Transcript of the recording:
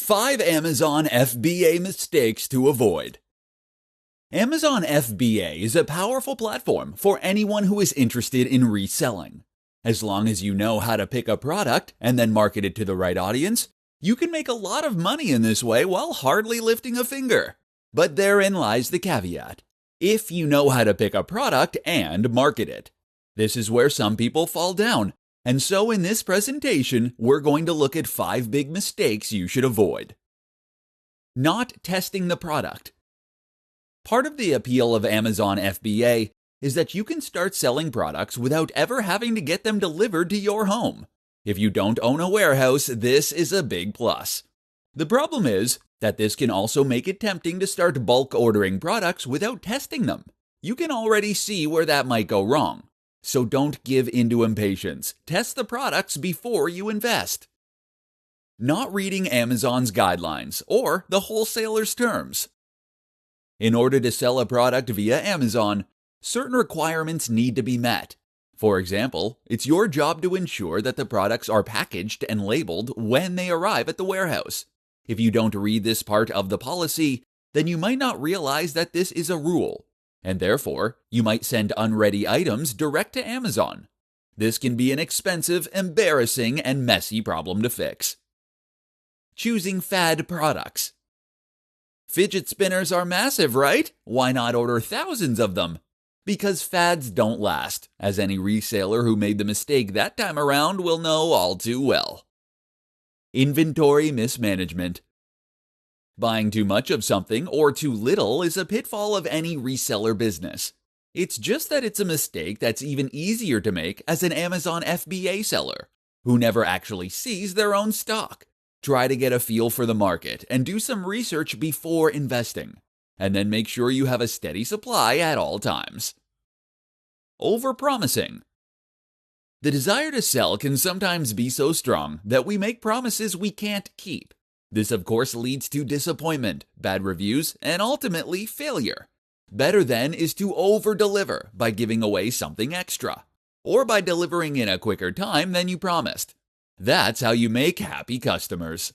5 Amazon FBA mistakes to avoid. Amazon FBA is a powerful platform for anyone who is interested in reselling. As long as you know how to pick a product and then market it to the right audience, you can make a lot of money in this way while hardly lifting a finger. But therein lies the caveat: if you know how to pick a product and market it. This is where some people fall down. And so in this presentation, we're going to look at 5 big mistakes you should avoid. Not testing the product. Part of the appeal of Amazon FBA is that you can start selling products without ever having to get them delivered to your home. If you don't own a warehouse, this is a big plus. The problem is that this can also make it tempting to start bulk ordering products without testing them. You can already see where that might go wrong. So don't give into impatience. Test the products before you invest. Not reading Amazon's guidelines or the wholesaler's terms. In order to sell a product via Amazon, certain requirements need to be met. For example, it's your job to ensure that the products are packaged and labeled when they arrive at the warehouse. If you don't read this part of the policy, then you might not realize that this is a rule, and therefore, you might send unready items direct to Amazon. This can be an expensive, embarrassing, and messy problem to fix. Choosing fad products. Fidget spinners are massive, right? Why not order thousands of them? Because fads don't last, as any reseller who made the mistake that time around will know all too well. Inventory mismanagement. Buying too much of something or too little is a pitfall of any reseller business. It's just that it's a mistake that's even easier to make as an Amazon FBA seller, who never actually sees their own stock. Try to get a feel for the market and do some research before investing, and then make sure you have a steady supply at all times. Overpromising. The desire to sell can sometimes be so strong that we make promises we can't keep. This, of course, leads to disappointment, bad reviews, and ultimately failure. Better then is to over-deliver by giving away something extra, or by delivering in a quicker time than you promised. That's how you make happy customers.